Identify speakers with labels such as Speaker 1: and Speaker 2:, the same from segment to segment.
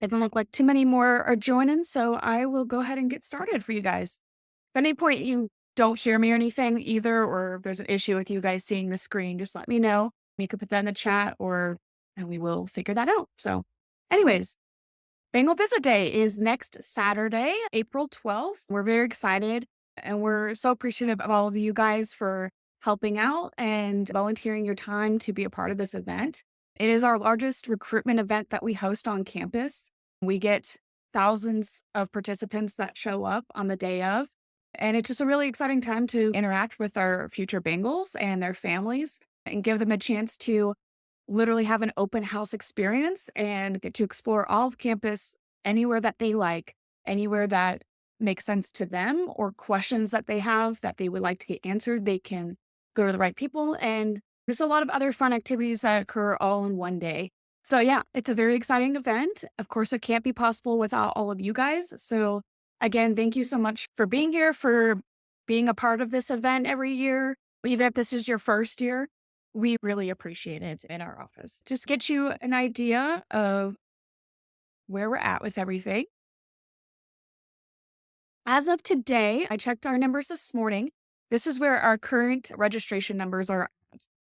Speaker 1: It doesn't look like too many more are joining, so I will go ahead and get started for you guys. If at any point you don't hear me or anything either, or if there's an issue with you guys seeing the screen, just let me know. You could put that in the chat and we will figure that out. So anyways, Bengal Visit Day is next Saturday, April 12th. We're very excited and we're so appreciative of all of you guys for helping out and volunteering your time to be a part of this event. It is our largest recruitment event that we host on campus. We get thousands of participants that show up on the day of. And it's just a really exciting time to interact with our future Bengals and their families and give them a chance to literally have an open house experience and get to explore all of campus anywhere that they like, anywhere that makes sense to them or questions that they have that they would like to get answered. They can go to the right people. And there's a lot of other fun activities that occur all in one day. So, yeah, it's a very exciting event. Of course, it can't be possible without all of you guys. So, again, thank you so much for being here, for being a part of this event every year, even if this is your first year. We really appreciate it in our office. Just get you an idea of where we're at with everything. As of today, I checked our numbers this morning. This is where our current registration numbers are at.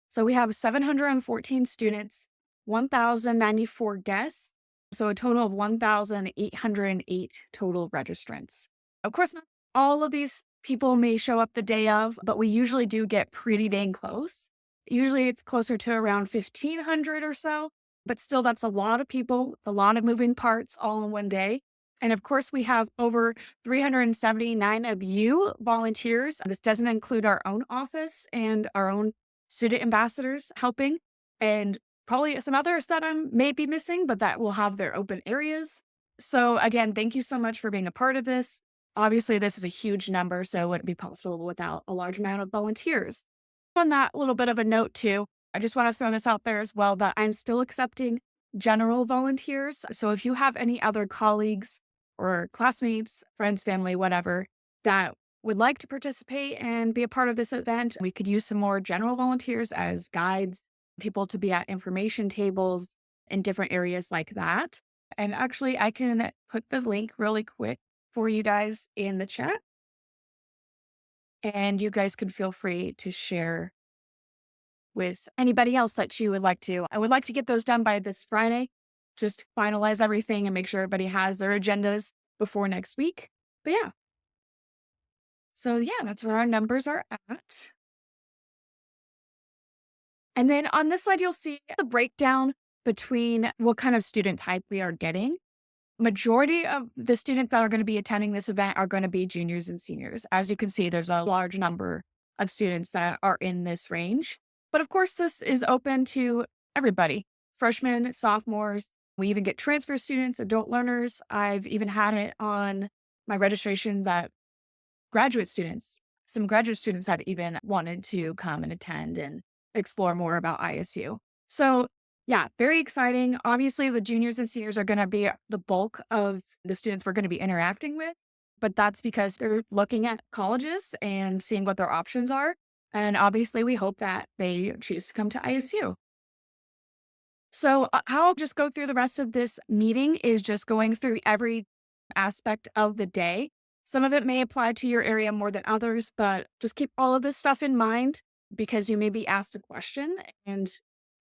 Speaker 1: So we have 714 students, 1,094 guests, so a total of 1,808 total registrants. Of course, not all of these people may show up the day of, but we usually do get pretty dang close. Usually it's closer to around 1,500 or so, but still that's a lot of people, it's a lot of moving parts all in one day. And of course, we have over 379 of you volunteers. This doesn't include our own office and our own student ambassadors helping, and probably some others that I may be missing, but that will have their open areas. So again, thank you so much for being a part of this. Obviously, this is a huge number, so it wouldn't be possible without a large amount of volunteers. On that little bit of a note too, I just want to throw this out there as well that I'm still accepting general volunteers. So if you have any other colleagues or classmates, friends, family, whatever, that would like to participate and be a part of this event, we could use some more general volunteers as guides, people to be at information tables in different areas like that. And actually, I can put the link really quick for you guys in the chat. And you guys can feel free to share with anybody else that you would like to. I would like to get those done by this Friday, just finalize everything and make sure everybody has their agendas before next week. But yeah. So yeah, that's where our numbers are at. And then on this slide, you'll see the breakdown between what kind of student type we are getting. Majority of the students that are going to be attending this event are going to be juniors and seniors. As you can see, there's a large number of students that are in this range. But of course, this is open to everybody, freshmen, sophomores. We even get transfer students, adult learners. I've even had it on my registration that some graduate students had even wanted to come and attend and explore more about ISU. So yeah, very exciting. Obviously, the juniors and seniors are going to be the bulk of the students we're going to be interacting with, but that's because they're looking at colleges and seeing what their options are. And obviously, we hope that they choose to come to ISU. So, how I'll just go through the rest of this meeting is just going through every aspect of the day. Some of it may apply to your area more than others, but just keep all of this stuff in mind because you may be asked a question and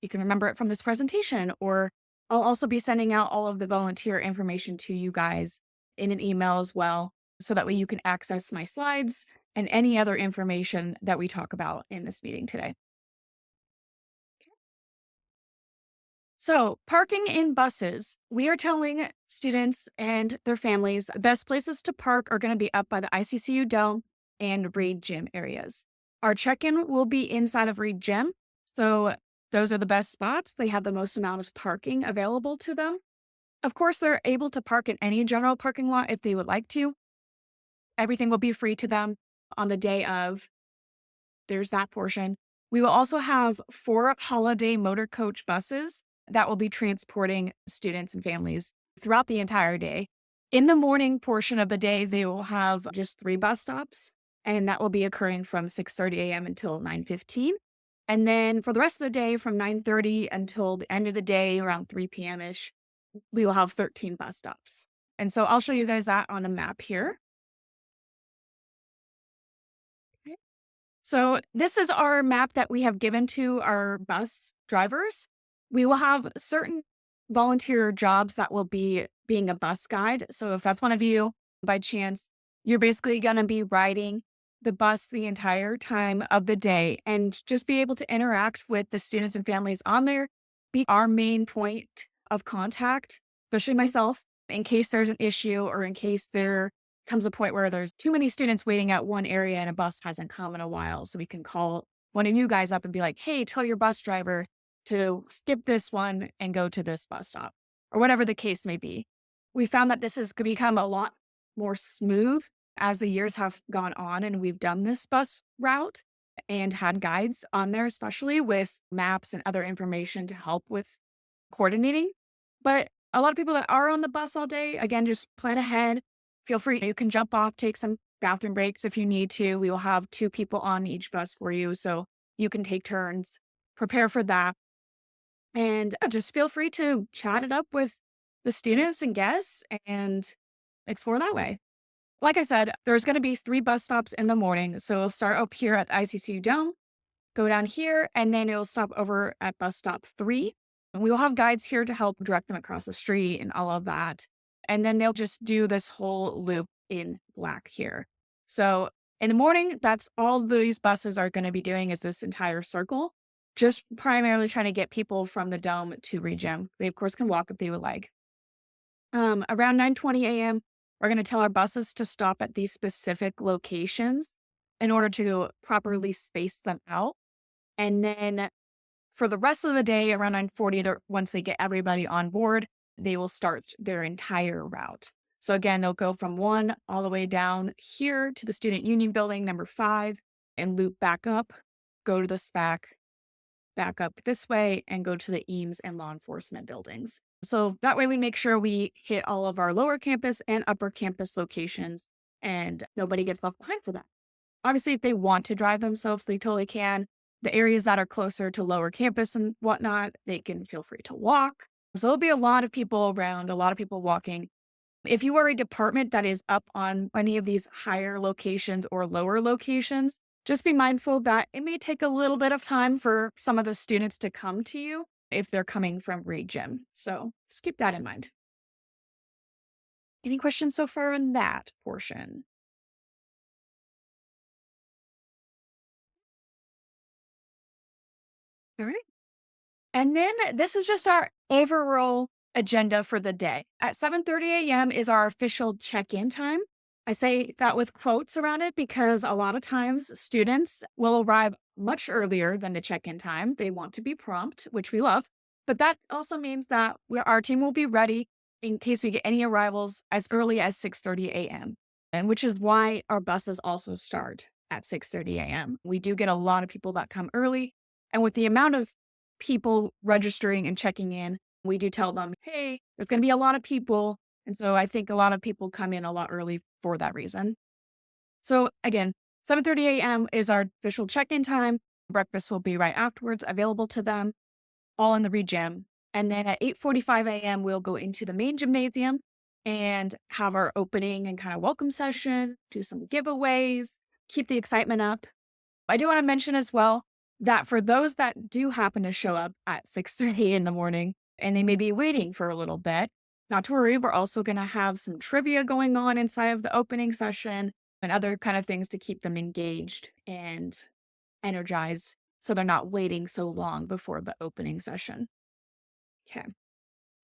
Speaker 1: you can remember it from this presentation. Or I'll also be sending out all of the volunteer information to you guys in an email as well, so that way you can access my slides and any other information that we talk about in this meeting today. So, parking in buses. We are telling students and their families the best places to park are going to be up by the ICCU Dome and Reed Gym areas. Our check in will be inside of Reed Gym. So, those are the best spots. They have the most amount of parking available to them. Of course, they're able to park in any general parking lot if they would like to. Everything will be free to them on the day of. There's that portion. We will also have 4 holiday motor coach buses that will be transporting students and families throughout the entire day. In the morning portion of the day, they will have just 3 bus stops, and that will be occurring from 6:30 a.m. until 9:15. And then for the rest of the day, from 9:30 until the end of the day, around 3 p.m. ish, we will have 13 bus stops. And so I'll show you guys that on a map here. Okay. So this is our map that we have given to our bus drivers. We will have certain volunteer jobs that will be being a bus guide. So if that's one of you, by chance, you're basically going to be riding the bus the entire time of the day and just be able to interact with the students and families on there, be our main point of contact, especially myself, in case there's an issue or in case there comes a point where there's too many students waiting at one area and a bus hasn't come in a while. So we can call one of you guys up and be like, hey, tell your bus driver to skip this one and go to this bus stop, or whatever the case may be. We found that this has become a lot more smooth as the years have gone on and we've done this bus route and had guides on there, especially with maps and other information to help with coordinating. But a lot of people that are on the bus all day, again, just plan ahead. Feel free. You can jump off, take some bathroom breaks if you need to. We will have two people on each bus for you. So you can take turns, prepare for that. And just feel free to chat it up with the students and guests and explore that way. Like I said, there's going to be 3 bus stops in the morning. So we'll start up here at the ICCU Dome, go down here, and then it'll stop over at bus stop 3. And we will have guides here to help direct them across the street and all of that. And then they'll just do this whole loop in black here. So in the morning, that's all these buses are going to be doing is this entire circle, just primarily trying to get people from the dome to Regem. They, of course, can walk if they would like. Around 9:20 a.m., we're going to tell our buses to stop at these specific locations in order to properly space them out. And then for the rest of the day, around 9:40, once they get everybody on board, they will start their entire route. So again, they'll go from 1 all the way down here to the Student Union Building, number 5, and loop back up, go to the SPAC, back up this way, and go to the Eames and law enforcement buildings. So that way we make sure we hit all of our lower campus and upper campus locations and nobody gets left behind for that. Obviously, if they want to drive themselves, they totally can. The areas that are closer to lower campus and whatnot, they can feel free to walk. So there'll be a lot of people around, a lot of people walking. If you are a department that is up on any of these higher locations or lower locations, just be mindful that it may take a little bit of time for some of the students to come to you if they're coming from Regem. So just keep that in mind. Any questions so far on that portion? All right. And then this is just our overall agenda for the day. At 7:30 a.m. is our official check-in time. I say that with quotes around it because a lot of times students will arrive much earlier than the check-in time. They want to be prompt, which we love. But that also means that our team will be ready in case we get any arrivals as early as 6:30 a.m. And which is why our buses also start at 6:30 a.m. We do get a lot of people that come early. And with the amount of people registering and checking in, we do tell them, hey, there's going to be a lot of people. And so I think a lot of people come in a lot early for that reason. So again, 7:30 a.m. is our official check-in time. Breakfast will be right afterwards, available to them, all in the Regem. And then at 8:45 a.m., we'll go into the main gymnasium and have our opening and kind of welcome session, do some giveaways, keep the excitement up. I do want to mention as well that for those that do happen to show up at 6:30 in the morning and they may be waiting for a little bit, not to worry, we're also going to have some trivia going on inside of the opening session and other kind of things to keep them engaged and energized so they're not waiting so long before the opening session. Okay.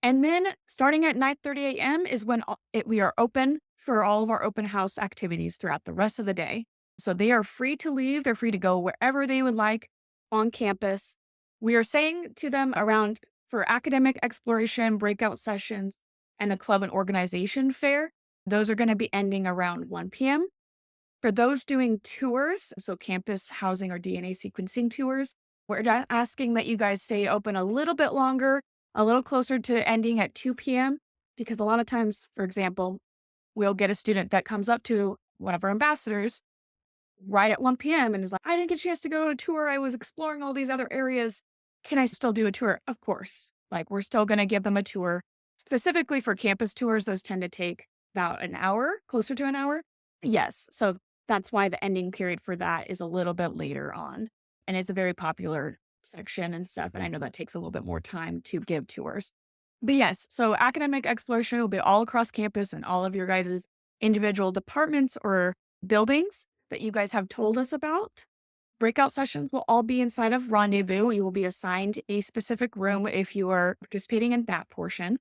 Speaker 1: And then starting at 9:30 a.m. is when we are open for all of our open house activities throughout the rest of the day. So they are free to leave. They're free to go wherever they would like on campus. We are saying to them around for academic exploration, breakout sessions, and the club and organization fair. Those are going to be ending around 1 p.m. For those doing tours, so campus housing or DNA sequencing tours, we're asking that you guys stay open a little bit longer, a little closer to ending at 2 p.m. Because a lot of times, for example, we'll get a student that comes up to one of our ambassadors right at 1 p.m. and is like, I didn't get a chance to go on a tour. I was exploring all these other areas. Can I still do a tour? Of course. Like, we're still going to give them a tour, Specifically for campus tours, those tend to take about an hour, closer to an hour. Yes. So that's why the ending period for that is a little bit later on. And it's a very popular section and stuff. And I know that takes a little bit more time to give tours. But yes, so academic exploration will be all across campus and all of your guys' individual departments or buildings that you guys have told us about. Breakout sessions will all be inside of Rendezvous. You will be assigned a specific room if you are participating in that portion.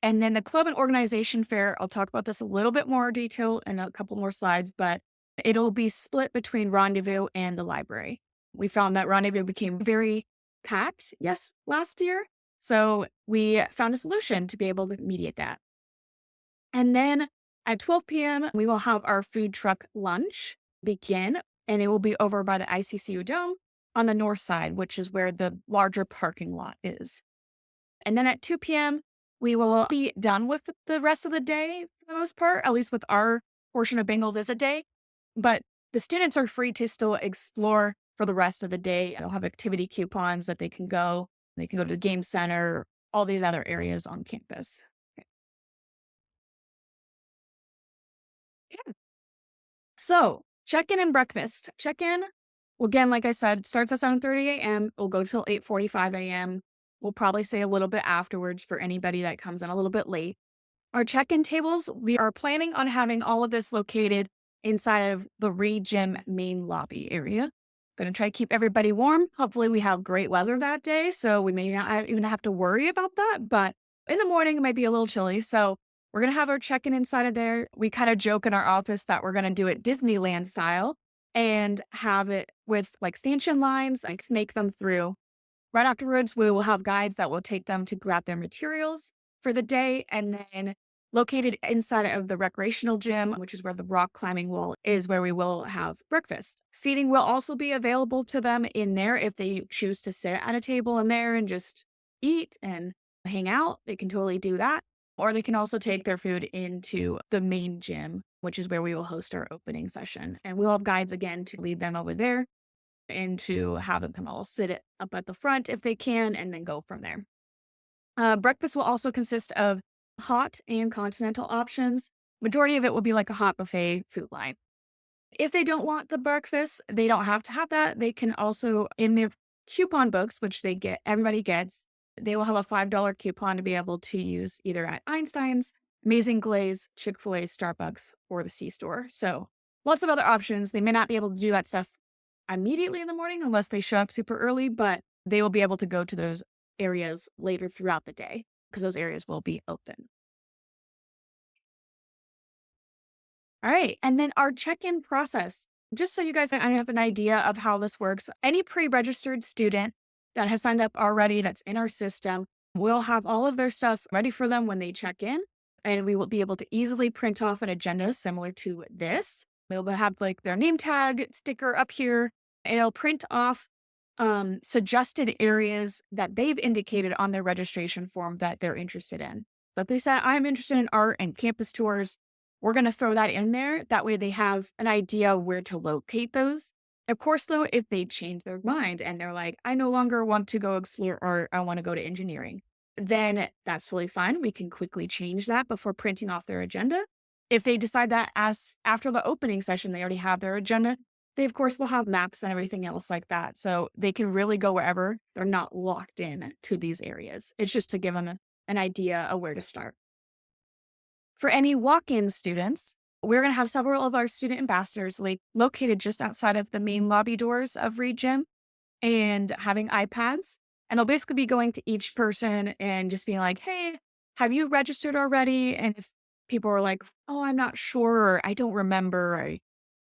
Speaker 1: And then the club and organization fair, I'll talk about this a little bit more detail in a couple more slides, but it'll be split between Rendezvous and the library. We found that Rendezvous became very packed, yes, last year. So we found a solution to be able to mediate that. And then at 12 p.m., we will have our food truck lunch begin, and it will be over by the ICCU Dome on the north side, which is where the larger parking lot is. And then at 2 p.m., we will be done with the rest of the day for the most part, at least with our portion of Bengal Visit Day. But the students are free to still explore for the rest of the day. They'll have activity coupons that they can go. They can go to the game center, all these other areas on campus. Yeah. So check-in and breakfast. Check-in, well, again, like I said, starts at 7:30 a.m. We'll go till 8:45 a.m. We'll probably say a little bit afterwards for anybody that comes in a little bit late. Our check-in tables, we are planning on having all of this located inside of the Reed Gym main lobby area. Going to try to keep everybody warm. Hopefully we have great weather that day, so we may not even have to worry about that. But in the morning, it might be a little chilly. So we're going to have our check-in inside of there. We kind of joke in our office that we're going to do it Disneyland style and have it with like stanchion lines, like snake them through. Right afterwards, we will have guides that will take them to grab their materials for the day. And then located inside of the recreational gym, which is where the rock climbing wall is, where we will have breakfast. Seating will also be available to them in there if they choose to sit at a table in there and just eat and hang out. They can totally do that. Or they can also take their food into the main gym, which is where we will host our opening session. And we'll have guides again to lead them over there and to have them come all sit it up at the front if they can, and then go from there. Breakfast will also consist of hot and continental options. Majority of it will be like a hot buffet food line. If they don't want the breakfast, they don't have to have that. They can also, in their coupon books, which everybody gets, they will have a $5 coupon to be able to use either at Einstein's, Amazing Glaze, Chick-fil-A, Starbucks, or the C-store. So lots of other options. They may not be able to do that stuff immediately in the morning unless they show up super early, but they will be able to go to those areas later throughout the day because those areas will be open. All right. And then our check-in process, just so you guys I have an idea of how this works. Any pre-registered student that has signed up already that's in our system will have all of their stuff ready for them when they check in. And we will be able to easily print off an agenda similar to this. They'll have like their name tag sticker up here. It'll print off suggested areas that they've indicated on their registration form that they're interested in. So if they say, I'm interested in art and campus tours, we're going to throw that in there. That way they have an idea where to locate those. Of course, though, if they change their mind and they're like, I no longer want to go explore art, I want to go to engineering, then that's totally fine. We can quickly change that before printing off their agenda. If they decide that as after the opening session, they already have their agenda, they of course will have maps and everything else like that. So they can really go wherever. They're not locked in to these areas. It's just to give them an idea of where to start. For any walk-in students, we're going to have several of our student ambassadors located just outside of the main lobby doors of Reed Gym and having iPads. And they'll basically be going to each person and just being like, hey, have you registered already? And if people are like, oh, I'm not sure, or I don't remember,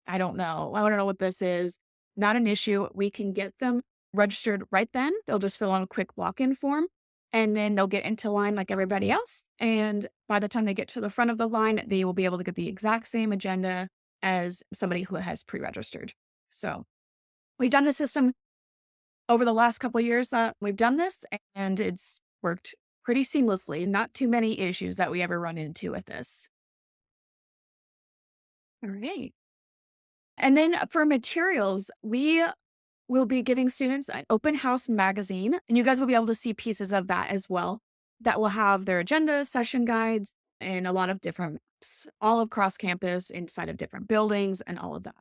Speaker 1: I don't know, I don't know what this is, not an issue. We can get them registered right then. They'll just fill out a quick walk-in form and then they'll get into line like everybody else. And by the time they get to the front of the line, they will be able to get the exact same agenda as somebody who has pre-registered. So we've done the system over the last couple of years that we've done this, and it's worked pretty seamlessly. Not too many issues that we ever run into with this. All right. And then for materials, we will be giving students an open house magazine, and you guys will be able to see pieces of that as well. that will have their agenda, session guides, and a lot of different maps all across campus inside of different buildings and all of that.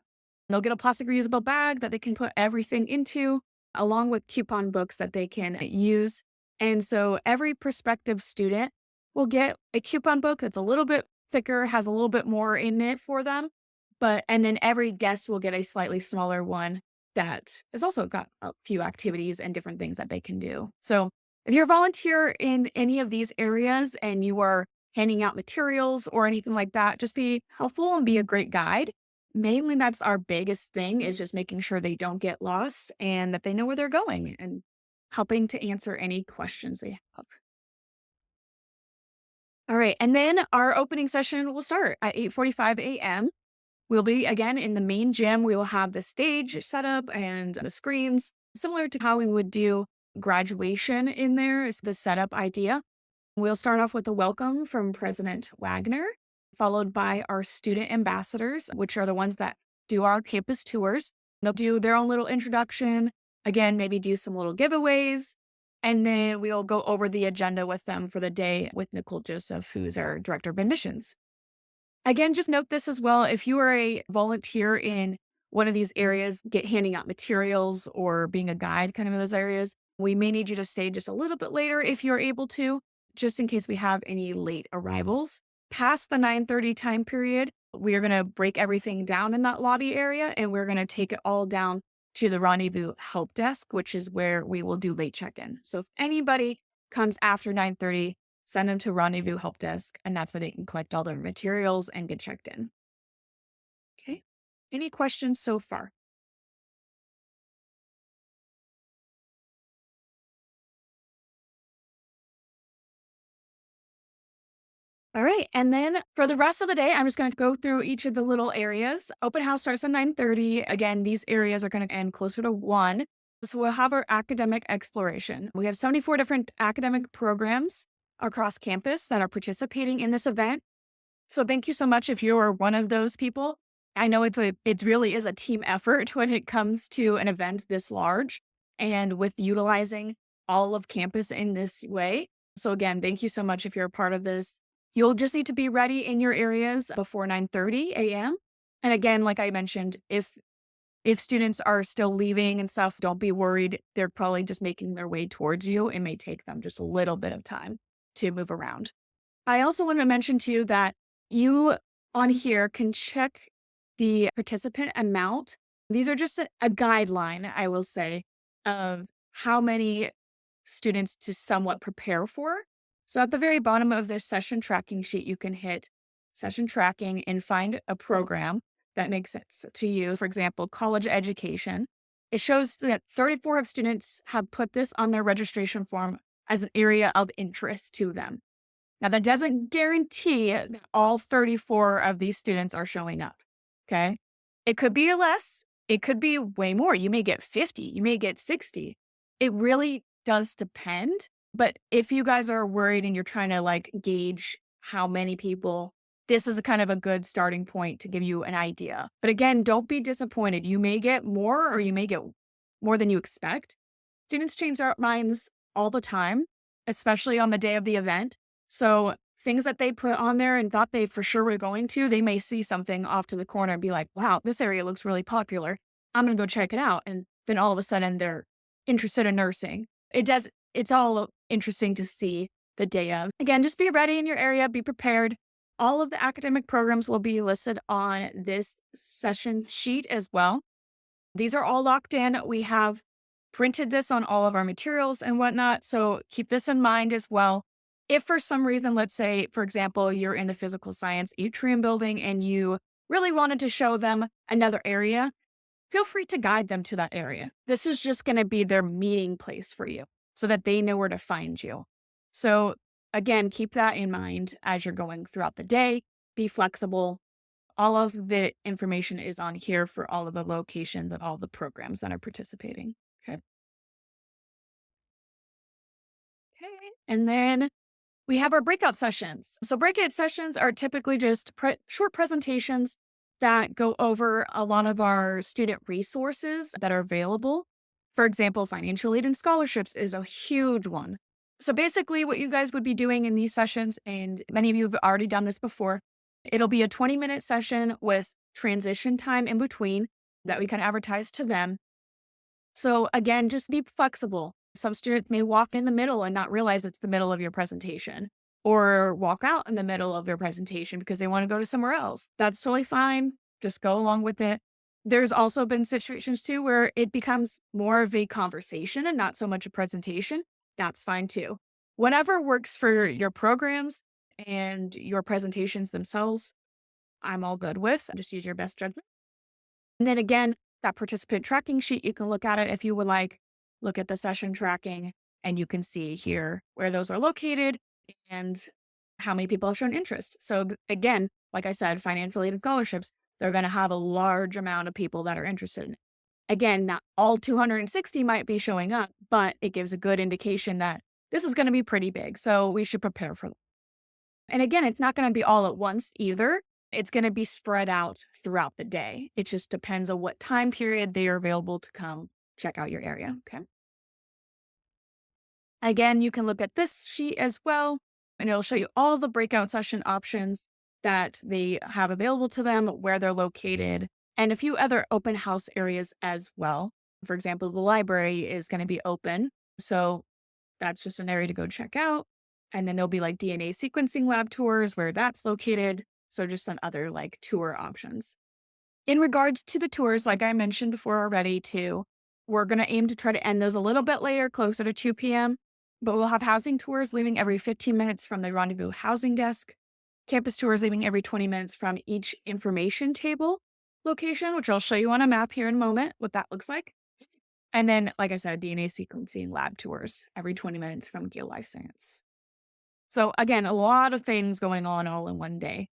Speaker 1: They'll get a plastic reusable bag that they can put everything into, along with coupon books that they can use. And so every prospective student will get a coupon book that's a little bit thicker, has a little bit more in it for them. And then every guest will get a slightly smaller one that has also got a few activities and different things that they can do. So if you're a volunteer in any of these areas and you are handing out materials or anything like that, just be helpful and be a great guide. Mainly, that's our biggest thing is just making sure they don't get lost and that they know where they're going and helping to answer any questions they have. All right. And then our opening session will start at 8:45 a.m. We'll be again in the main gym. We will have the stage set up and the screens, similar to how we would do graduation in there is the setup idea. We'll start off with a welcome from President Wagner, followed by our student ambassadors, which are the ones that do our campus tours. They'll do their own little introduction, again, maybe do some little giveaways, and then we'll go over the agenda with them for the day with Nicole Joseph, who's our director of admissions. Again, just note this as well. If you are a volunteer in one of these areas, get handing out materials or being a guide kind of in those areas, we may need you to stay just a little bit later if you're able to, just in case we have any late arrivals. Past the 9:30 time period, we are going to break everything down in that lobby area and we're going to take it all down to the rendezvous help desk, which is where we will do late check-in. So if anybody comes after 9:30, send them to Rendezvous Help Desk, and that's where they can collect all their materials and get checked in. Okay. Any questions so far? All right. And then for the rest of the day, I'm just going to go through each of the little areas. Open house starts at 9:30. Again, these areas are going to end closer to 1. So we'll have our academic exploration. We have 74 different academic programs across campus that are participating in this event. So thank you so much if you are one of those people. I know it really is a team effort when it comes to an event this large and with utilizing all of campus in this way. So again, thank you so much if you're a part of this. You'll just need to be ready in your areas before 9:30 a.m. And again, like I mentioned, if students are still leaving and stuff, don't be worried. They're probably just making their way towards you. It may take them just a little bit of time to move around. I also want to mention to you that you on here can check the participant amount. These are just a guideline, I will say, of how many students to somewhat prepare for. So at the very bottom of this session tracking sheet, you can hit session tracking and find a program that makes sense to you. For example, college education. It shows that 34 of students have put this on their registration form as an area of interest to them. Now, that doesn't guarantee that all 34 of these students are showing up. Okay. It could be less, it could be way more. You may get 50, you may get 60. It really does depend. But if you guys are worried and you're trying to like gauge how many people, this is a kind of a good starting point to give you an idea. But again, don't be disappointed. You may get more or you may get more than you expect. Students change their minds all the time, especially on the day of the event. So things that they put on there and thought they for sure were going to, they may see something off to the corner and be like, wow, this area looks really popular. I'm going to go check it out. And then all of a sudden they're interested in nursing. It's all interesting to see the day of. Again, just be ready in your area, be prepared. All of the academic programs will be listed on this session sheet as well. These are all locked in. We have printed this on all of our materials and whatnot. So keep this in mind as well. If for some reason, let's say, for example, you're in the physical science atrium building and you really wanted to show them another area, feel free to guide them to that area. This is just going to be their meeting place for you so that they know where to find you. So again, keep that in mind as you're going throughout the day. Be flexible. All of the information is on here for all of the locations and all the programs that are participating. Okay. Okay. And then we have our breakout sessions. So breakout sessions are typically just short presentations that go over a lot of our student resources that are available. For example, financial aid and scholarships is a huge one. So basically, what you guys would be doing in these sessions, and many of you have already done this before, it'll be a 20-minute session with transition time in between that we can advertise to them. So again, just be flexible. Some students may walk in the middle and not realize it's the middle of your presentation, or walk out in the middle of their presentation because they want to go to somewhere else. That's totally fine. Just go along with it. There's also been situations too where it becomes more of a conversation and not so much a presentation. That's fine too. Whatever works for your programs and your presentations themselves, I'm all good with. Just use your best judgment. And then again, that participant tracking sheet, you can look at it if you would like. Look at the session tracking, and you can see here where those are located and how many people have shown interest. So again, like I said, financial aided scholarships, they're going to have a large amount of people that are interested in it. Again, not all 260 might be showing up, but it gives a good indication that this is going to be pretty big. So we should prepare for that. And again, it's not going to be all at once either. It's going to be spread out throughout the day. It just depends on what time period they are available to come check out your area. Okay. Again, you can look at this sheet as well, and it'll show you all the breakout session options that they have available to them, where they're located, and a few other open house areas as well. For example, the library is going to be open. So that's just an area to go check out. And then there'll be like DNA sequencing lab tours where that's located. So just some other like tour options. In regards to the tours, like I mentioned before already too, we're going to aim to try to end those a little bit later, closer to 2 p.m. But we'll have housing tours leaving every 15 minutes from the rendezvous housing desk, campus tours leaving every 20 minutes from each information table location, which I'll show you on a map here in a moment what that looks like. And then, like I said, DNA sequencing lab tours every 20 minutes from Gill Life Science. So again, a lot of things going on all in one day.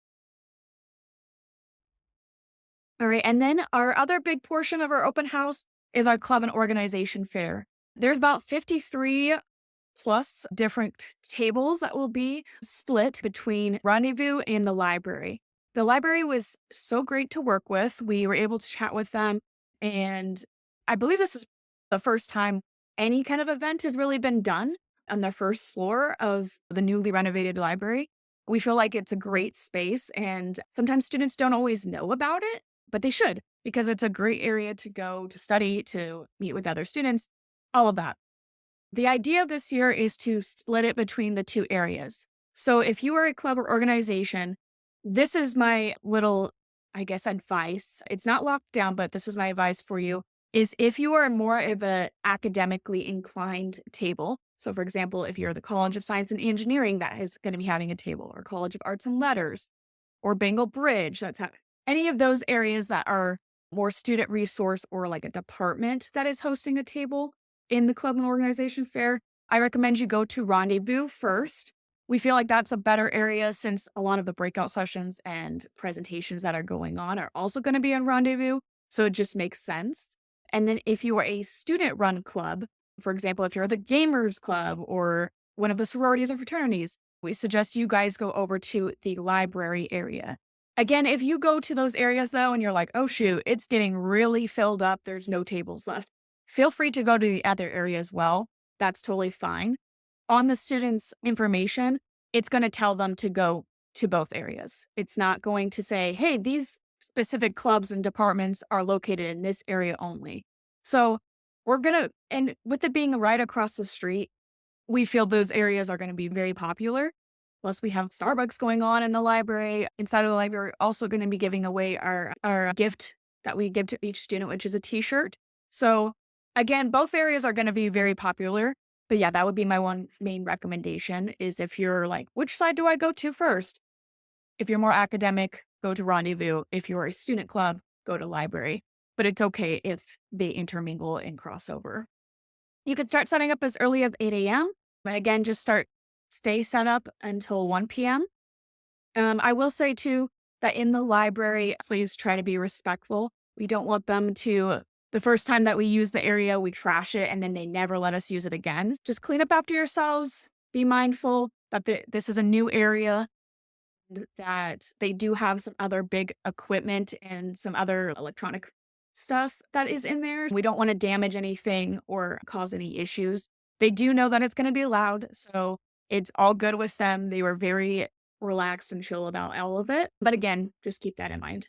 Speaker 1: All right. And then our other big portion of our open house is our club and organization fair. There's about 53 plus different tables that will be split between Rendezvous and the library. The library was so great to work with. We were able to chat with them, and I believe this is the first time any kind of event has really been done on the first floor of the newly renovated library. We feel like it's a great space, and sometimes students don't always know about it, but they should, because it's a great area to go to study, to meet with other students, all of that. The idea this year is to split it between the two areas. So if you are a club or organization, this is my little, I guess, advice. It's not locked down, but this is my advice for you, is if you are more of a academically inclined table. So for example, if you're the College of Science and Engineering, that is going to be having a table, or College of Arts and Letters, or Bengal Bridge, any of those areas that are more student resource, or like a department that is hosting a table in the club and organization fair, I recommend you go to Rendezvous first. We feel like that's a better area since a lot of the breakout sessions and presentations that are going on are also going to be on Rendezvous. So it just makes sense. And then if you are a student run club, for example, if you're the Gamers Club or one of the sororities or fraternities, we suggest you guys go over to the library area. Again, if you go to those areas though, and you're like, oh shoot, it's getting really filled up, there's no tables left, feel free to go to the other area as well. That's totally fine. On the students' information, it's going to tell them to go to both areas. It's not going to say, hey, these specific clubs and departments are located in this area only. So and with it being right across the street, we feel those areas are going to be very popular. Plus, we have Starbucks going on in the library. Inside of the library, we're also going to be giving away our gift that we give to each student, which is a t-shirt. So again, both areas are going to be very popular. But yeah, that would be my one main recommendation, is if you're like, which side do I go to first? If you're more academic, go to Rendezvous. If you're a student club, go to library. But it's okay if they intermingle and cross over. You could start setting up as early as 8 a.m. But again, stay set up until 1 p.m. I will say too that in the library, please try to be respectful. We don't want them to, the first time that we use the area, we trash it and then they never let us use it again. Just clean up after yourselves. Be mindful that this is a new area, that they do have some other big equipment and some other electronic stuff that is in there. We don't want to damage anything or cause any issues. They do know that it's going to be loud, so it's all good with them. They were very relaxed and chill about all of it. But again, just keep that in mind.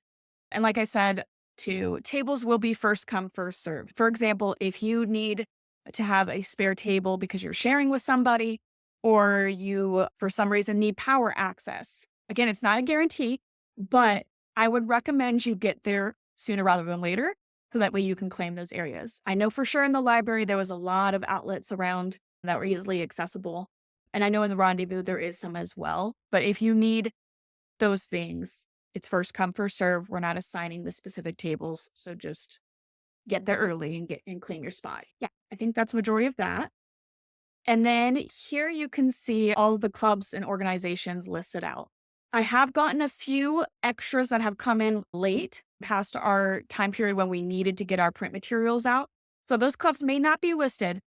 Speaker 1: And like I said, too, tables will be first come, first serve. For example, if you need to have a spare table because you're sharing with somebody, or you, for some reason, need power access. Again, it's not a guarantee, but I would recommend you get there sooner rather than later so that way you can claim those areas. I know for sure in the library, there was a lot of outlets around that were easily accessible. And I know in the rendezvous, there is some as well. But if you need those things, it's first come, first serve. We're not assigning the specific tables. So just get there early and get and claim your spot. Yeah, I think that's the majority of that. And then here you can see all of the clubs and organizations listed out. I have gotten a few extras that have come in late past our time period when we needed to get our print materials out. So those clubs may not be listed,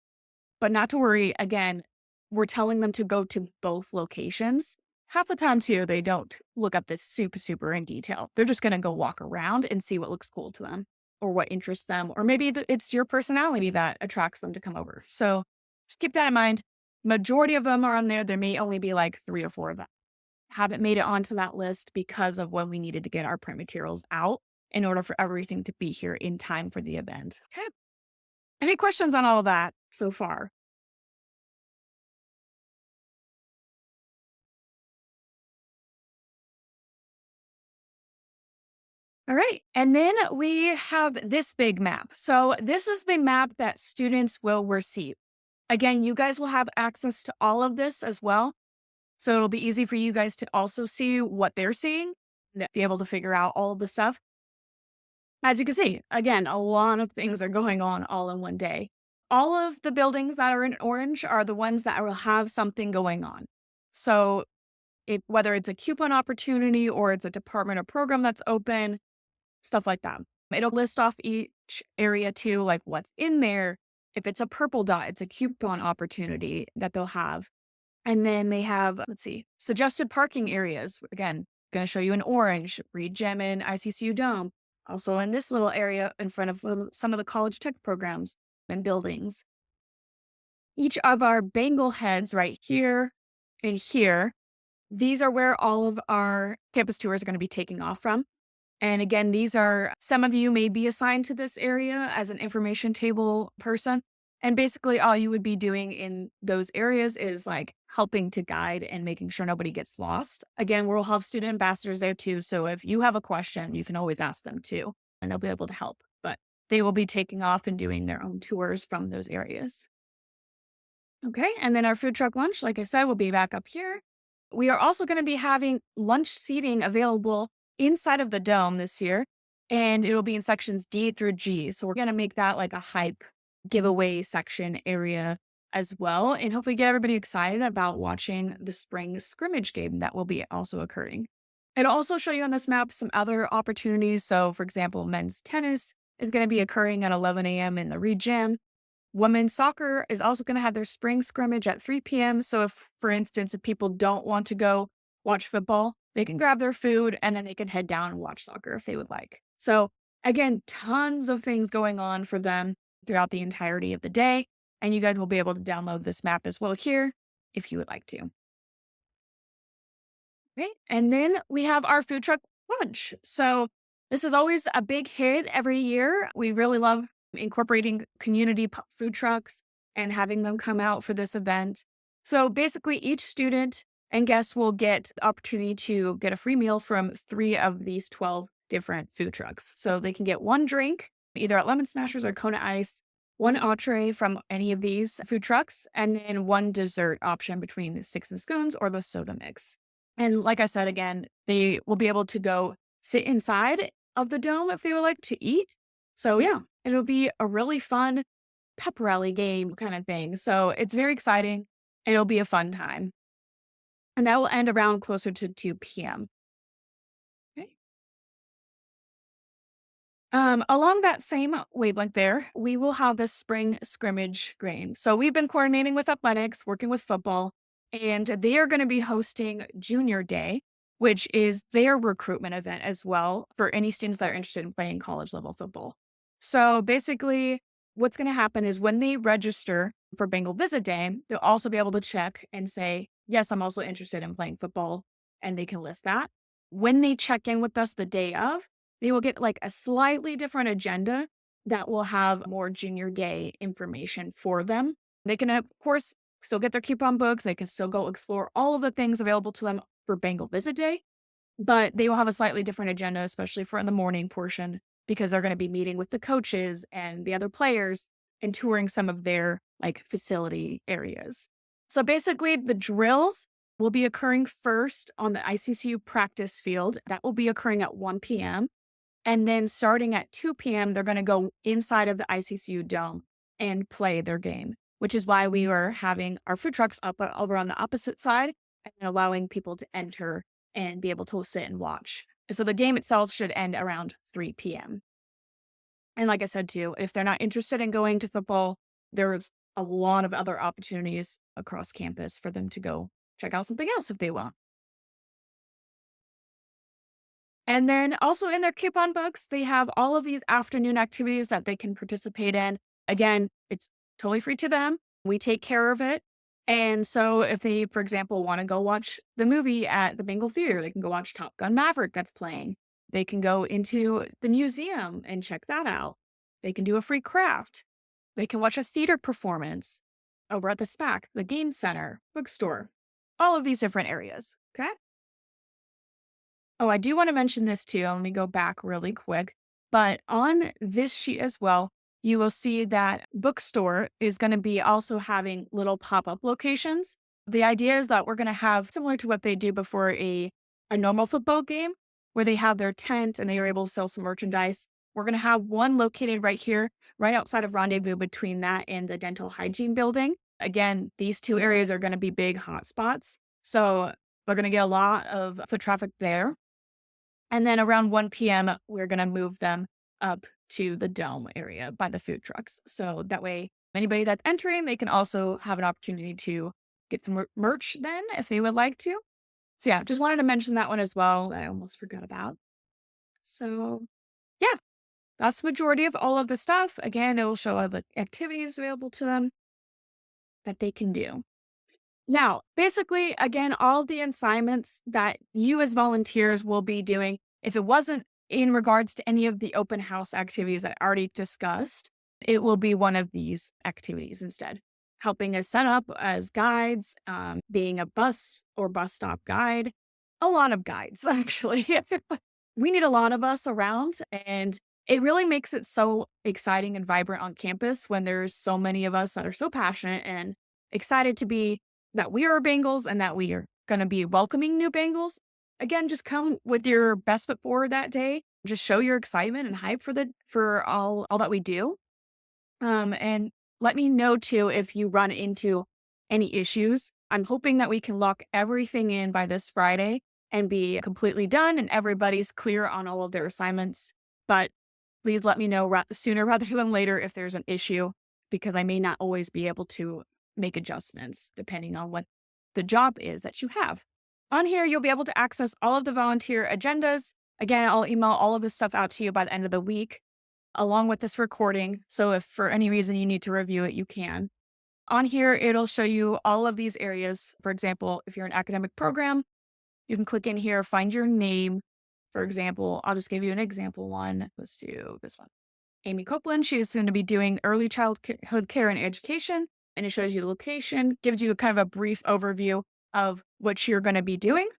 Speaker 1: but not to worry. Again, we're telling them to go to both locations. Half the time, too, they don't look up this super in detail. They're just going to go walk around and see what looks cool to them or what interests them. Or maybe it's your personality that attracts them to come over. So just keep that in mind. Majority of them are on there. There may only be like 3 or 4 of them. Haven't made it onto that list because of when we needed to get our print materials out in order for everything to be here in time for the event. Okay. Any questions on all of that so far? All right. And then we have this big map. So this is the map that students will receive. Again, you guys will have access to all of this as well. So it'll be easy for you guys to also see what they're seeing and be able to figure out all of the stuff. As you can see, again, a lot of things are going on all in one day. All of the buildings that are in orange are the ones that will have something going on. So whether it's a coupon opportunity or it's a department or program that's open, stuff like that. It'll list off each area too, like what's in there. If it's a purple dot, it's a coupon opportunity that they'll have. And then they have, let's see, suggested parking areas. Again, going to show you in orange, Reed Gem and ICCU Dome. Also in this little area in front of some of the college tech programs and buildings. Each of our Bengal heads right here and here, these are where all of our campus tours are going to be taking off from. And again, these are some of you may be assigned to this area as an information table person. And basically, all you would be doing in those areas is like helping to guide and making sure nobody gets lost. Again, we'll have student ambassadors there too. So if you have a question, you can always ask them too, and they'll be able to help. But they will be taking off and doing their own tours from those areas. Okay. And then our food truck lunch, like I said, will be back up here. We are also going to be having lunch seating available inside of the dome this year, and it'll be in sections D through G. So we're going to make that like a hype giveaway section area as well, and hopefully get everybody excited about watching the spring scrimmage game that will be also occurring. It'll also show you on this map some other opportunities. So, for example, men's tennis is going to be occurring at 11 a.m. in the Reed Gym. Women's soccer is also going to have their spring scrimmage at 3 p.m. So if, for instance, if people don't want to go watch football, they can grab their food and then they can head down and watch soccer if they would like. So again, tons of things going on for them throughout the entirety of the day. And you guys will be able to download this map as well here if you would like to. Okay. And then we have our food truck lunch. So this is always a big hit every year. We really love incorporating community food trucks and having them come out for this event. So basically, each student and guest will get the opportunity to get a free meal from 3 of these 12 different food trucks. So they can get one drink, either at Lemon Smashers or Kona Ice, one entree from any of these food trucks, and then one dessert option between the sticks and scones or the soda mix. And like I said, again, they will be able to go sit inside of the dome if they would like to eat. So yeah, it'll be a really fun pep rally game kind of thing. So it's very exciting. And it'll be a fun time. And that will end around closer to 2 p.m. Okay. Along that same wavelength there, we will have the spring scrimmage game. So we've been coordinating with athletics, working with football, and they are going to be hosting Junior Day, which is their recruitment event as well for any students that are interested in playing college level football. So basically, What's going to happen is when they register for Bengal Visit Day, they'll also be able to check and say, yes, I'm also interested in playing football, and they can list that. When they check in with us the day of, they will get like a slightly different agenda that will have more junior day information for them. They can, of course, still get their coupon books. They can still go explore all of the things available to them for Bengal Visit Day, but they will have a slightly different agenda, especially for in the morning portion, because they're going to be meeting with the coaches and the other players and touring some of their like facility areas. So basically, the drills will be occurring first on the ICCU practice field. That will be occurring at 1 p.m. And then starting at 2 p.m., they're going to go inside of the ICCU dome and play their game, which is why we are having our food trucks up over on the opposite side and allowing people to enter and be able to sit and watch. So the game itself should end around 3 p.m. And like I said, too, if they're not interested in going to football, there's a lot of other opportunities across campus for them to go check out something else if they want. And then also in their coupon books, they have all of these afternoon activities that they can participate in. Again, it's totally free to them. We take care of it. And so if they, for example, want to go watch the movie at the Bengal Theater, they can go watch Top Gun Maverick that's playing. They can go into the museum and check that out. They can do a free craft. They can watch a theater performance over at the SPAC, the game center, bookstore, all of these different areas. Okay. Oh, I do want to mention this too. Let me go back really quick. But on this sheet as well, you will see that bookstore is going to be also having little pop-up locations. The idea is that we're going to have similar to what they do before a normal football game, where they have their tent and they are able to sell some merchandise. We're going to have one located right here, right outside of Rendezvous between that and the dental hygiene building. Again, these two areas are going to be big hot spots. So we're going to get a lot of foot traffic there. And then around 1 p.m., we're going to move them up to the dome area by the food trucks. So that way, anybody that's entering, they can also have an opportunity to get some merch then if they would like to. So yeah, just wanted to mention that one as well that I almost forgot about. So yeah, that's the majority of all of the stuff. Again, it will show all the activities available to them that they can do. Now, basically, again, all the assignments that you as volunteers will be doing, if it wasn't in regards to any of the open house activities I already discussed, it will be one of these activities instead. Helping us set up as guides, being a bus or bus stop guide, a lot of guides, actually. We need a lot of us around, and it really makes it so exciting and vibrant on campus when there's so many of us that are so passionate and excited to be that we are Bengals and that we are going to be welcoming new Bengals. Again, just come with your best foot forward that day. Just show your excitement and hype for all that we do. And let me know too if you run into any issues. I'm hoping that we can lock everything in by this Friday and be completely done and everybody's clear on all of their assignments. But please let me know sooner rather than later if there's an issue, because I may not always be able to make adjustments depending on what the job is that you have. On here, you'll be able to access all of the volunteer agendas. Again, I'll email all of this stuff out to you by the end of the week, along with this recording. So if for any reason you need to review it, you can. On here, it'll show you all of these areas. For example, if you're an academic program, you can click in here, find your name. For example, I'll just give you an example one. Let's do this one. Amy Copeland, she is going to be doing early childhood care and education, and it shows you the location, gives you kind of a brief overview of what you're going to be doing.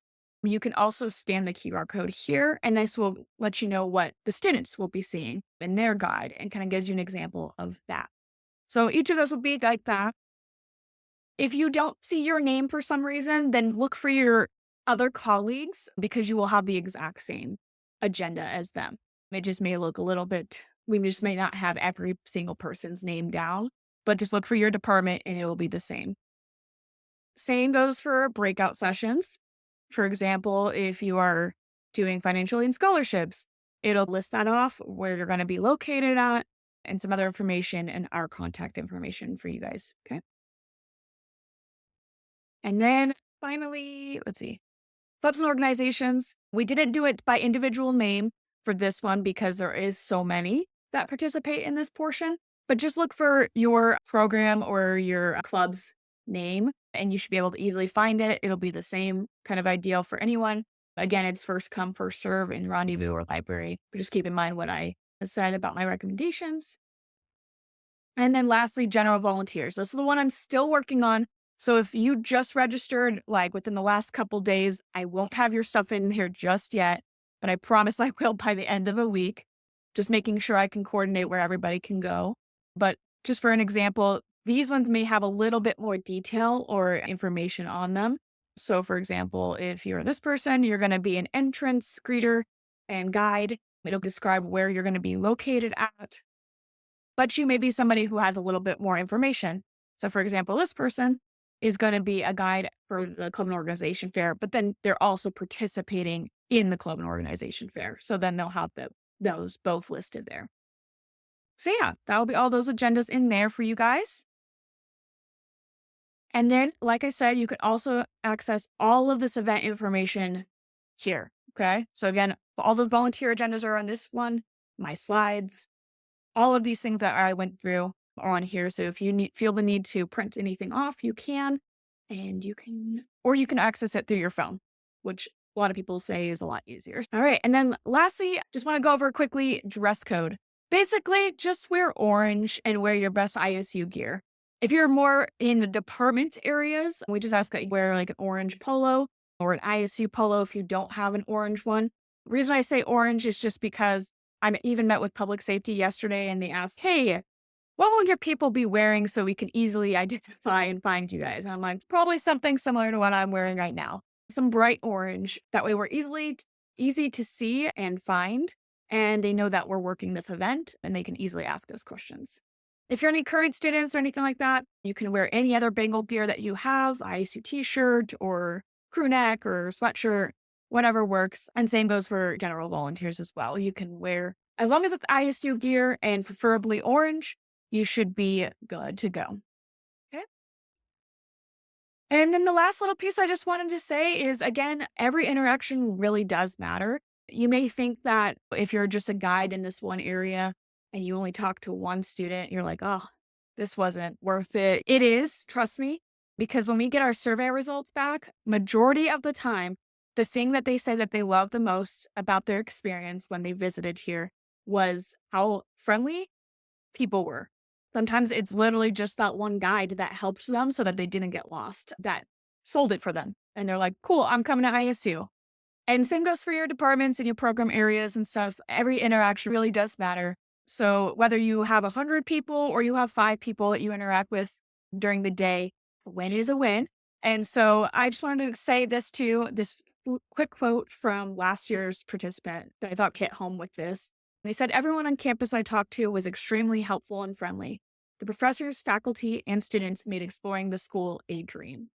Speaker 1: You can also scan the QR code here, and this will let you know what the students will be seeing in their guide and kind of gives you an example of that. So each of those will be like that. If you don't see your name for some reason, then look for your other colleagues because you will have the exact same agenda as them. It just may look a little bit, we just may not have every single person's name down, but just look for your department and it will be the same. Same goes for breakout sessions. For example, if you are doing financial aid and scholarships, it'll list that off where you're going to be located at and some other information and our contact information for you guys. Okay. And then finally, let's see, clubs and organizations. We didn't do it by individual name for this one because there is so many that participate in this portion. But just look for your program or your club's name, and you should be able to easily find it. It'll be the same kind of ideal for anyone. Again, it's first come, first serve in Rendezvous or library. But just keep in mind what I said about my recommendations. And then lastly, general volunteers. This is the one I'm still working on. So if you just registered like within the last couple days, I won't have your stuff in here just yet, but I promise I will by the end of the week. Just making sure I can coordinate where everybody can go. But just for an example, these ones may have a little bit more detail or information on them. So for example, if you're this person, you're going to be an entrance greeter and guide. It'll describe where you're going to be located at, but you may be somebody who has a little bit more information. So, for example, this person is going to be a guide for the club and organization fair, but then they're also participating in the club and organization fair. So then they'll have those both listed there. So, yeah, that'll be all those agendas in there for you guys. And then, like I said, you can also access all of this event information here. Okay. So, again, all those volunteer agendas are on this one, my slides, all of these things that I went through are on here. So if you feel the need to print anything off, you can, and or you can access it through your phone, which a lot of people say is a lot easier. All right. And then lastly, just want to go over quickly dress code. Basically, just wear orange and wear your best ISU gear. If you're more in the department areas, we just ask that you wear like an orange polo or an ISU polo if you don't have an orange one. The reason I say orange is just because I even met with public safety yesterday and they asked, hey, what will your people be wearing so we can easily identify and find you guys? And I'm like, probably something similar to what I'm wearing right now. Some bright orange. That way we're easy to see and find. And they know that we're working this event and they can easily ask those questions. If you're any current students or anything like that, you can wear any other Bengal gear that you have, ISU t-shirt or crew neck or sweatshirt, whatever works. And same goes for general volunteers as well. You can wear, as long as it's ISU gear and preferably orange, you should be good to go. Okay. And then the last little piece I just wanted to say is again, every interaction really does matter. You may think that if you're just a guide in this one area and you only talk to one student, you're like, oh, this wasn't worth it. It is, trust me, because when we get our survey results back, majority of the time, the thing that they say that they love the most about their experience when they visited here was how friendly people were. Sometimes it's literally just that one guide that helped them so that they didn't get lost, that sold it for them. And they're like, cool, I'm coming to ISU. And same goes for your departments and your program areas and stuff. Every interaction really does matter. So whether you have 100 people or you have 5 people that you interact with during the day, a win is a win. And so I just wanted to say this too, this quick quote from last year's participant that I thought hit home with this. They said, everyone on campus I talked to was extremely helpful and friendly. The professors, faculty, and students made exploring the school a dream.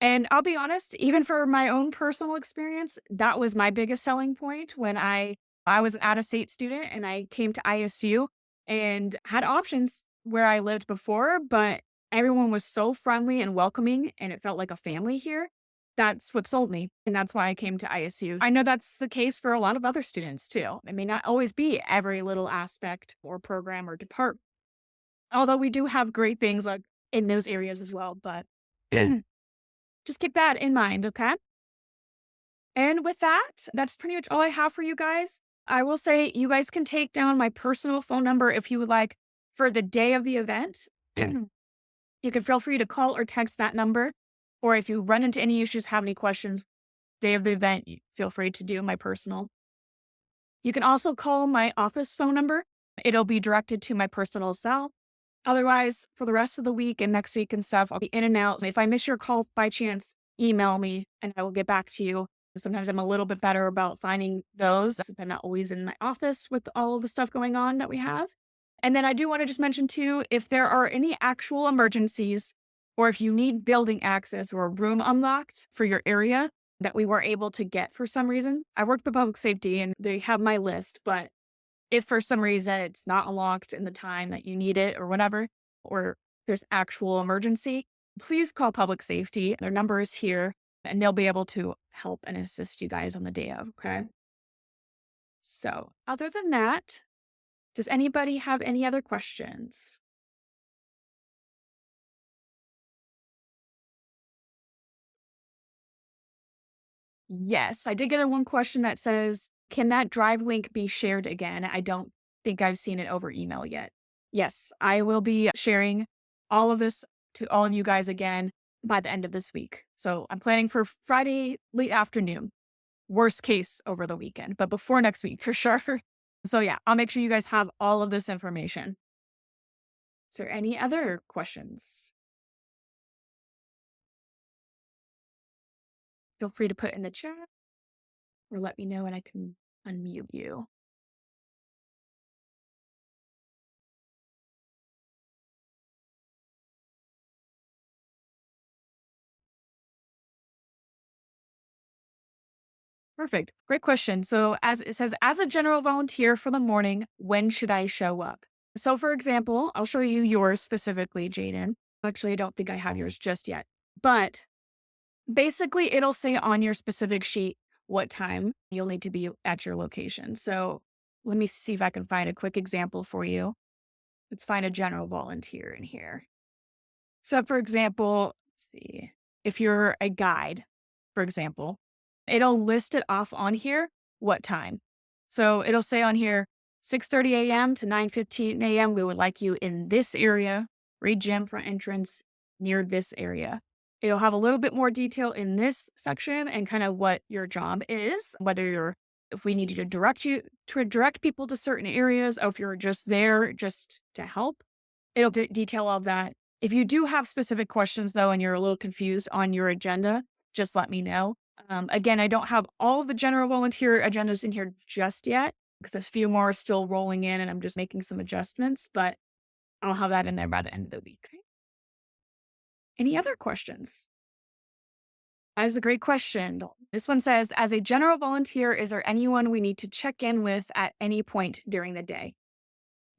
Speaker 1: And I'll be honest, even for my own personal experience, that was my biggest selling point when I was an out-of-state student and I came to ISU and had options where I lived before, but everyone was so friendly and welcoming and it felt like a family here. That's what sold me, and that's why I came to ISU. I know that's the case for a lot of other students too. It may not always be every little aspect or program or department, although we do have great things like in those areas as well, but just keep that in mind, okay? And with that, that's pretty much all I have for you guys. I will say you guys can take down my personal phone number if you would like for the day of the event. You can feel free to call or text that number. Or if you run into any issues, have any questions, day of the event, feel free to do my personal. You can also call my office phone number. It'll be directed to my personal cell. Otherwise, for the rest of the week and next week and stuff, I'll be in and out. If I miss your call by chance, email me and I will get back to you. Sometimes I'm a little bit better about finding those since I'm not always in my office with all of the stuff going on that we have. And then I do want to just mention too, if there are any actual emergencies or if you need building access or a room unlocked for your area that we weren't able to get for some reason, I work for public safety and they have my list, but if for some reason it's not unlocked in the time that you need it or whatever, or there's actual emergency, please call public safety. Their number is here and they'll be able to help and assist you guys on the day of. Okay. So other than that, does anybody have any other questions? Yes, I did get a one question that says, "Can that drive link be shared again?" I don't think I've seen it over email yet. Yes, I will be sharing all of this to all of you guys again by the end of this week. So I'm planning for Friday late afternoon, worst case over the weekend, but before next week for sure. So yeah, I'll make sure you guys have all of this information. Is there any other questions? Feel free to put in the chat or let me know and I can unmute you. Perfect. Great question. So, as it says, as a general volunteer for the morning, when should I show up? So, for example, I'll show you yours specifically, Jaden. Actually, I don't think I have yours just yet. But basically, it'll say on your specific sheet what time you'll need to be at your location. So, let me see if I can find a quick example for you. Let's find a general volunteer in here. So, for example, let's see, if you're a guide, for example, it'll list it off on here what time. So it'll say on here 6:30 a.m. to 9:15 a.m. We would like you in this area, read gym front entrance near this area. It'll have a little bit more detail in this section and kind of what your job is, whether you're if we need you to direct people to certain areas, or if you're just there just to help. It'll detail all of that. If you do have specific questions, though, and you're a little confused on your agenda, just let me know. Again, I don't have all of the general volunteer agendas in here just yet because a few more are still rolling in and I'm just making some adjustments, but I'll have that in there by the end of the week. Any other questions? That is a great question. This one says, as a general volunteer, is there anyone we need to check in with at any point during the day?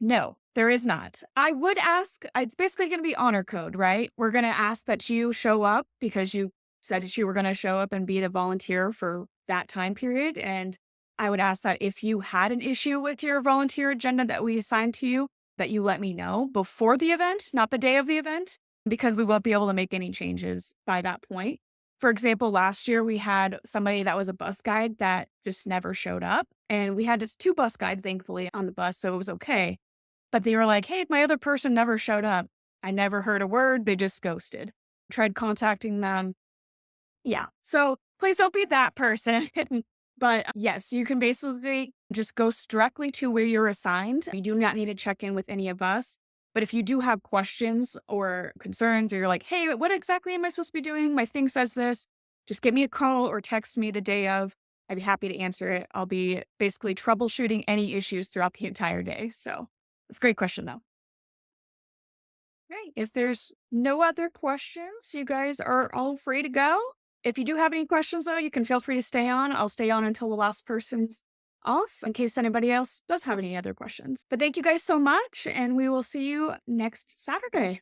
Speaker 1: No, there is not. I would ask, it's basically going to be honor code, right? We're going to ask that you show up because you said that you were going to show up and be the volunteer for that time period. And I would ask that if you had an issue with your volunteer agenda that we assigned to you, that you let me know before the event, not the day of the event, because we won't be able to make any changes by that point. For example, last year we had somebody that was a bus guide that just never showed up. And we had just two bus guides, thankfully, on the bus. So it was okay, but they were like, "Hey, my other person never showed up." I never heard a word. They just ghosted. Tried contacting them. Yeah. So please don't be that person. But yes, you can basically just go directly to where you're assigned. You do not need to check in with any of us. But if you do have questions or concerns, or you're like, "Hey, what exactly am I supposed to be doing? My thing says this," just give me a call or text me the day of. I'd be happy to answer it. I'll be basically troubleshooting any issues throughout the entire day. So it's a great question, though. Great. If there's no other questions, you guys are all free to go. If you do have any questions, though, you can feel free to stay on. I'll stay on until the last person's off in case anybody else does have any other questions. But thank you guys so much, and we will see you next Saturday.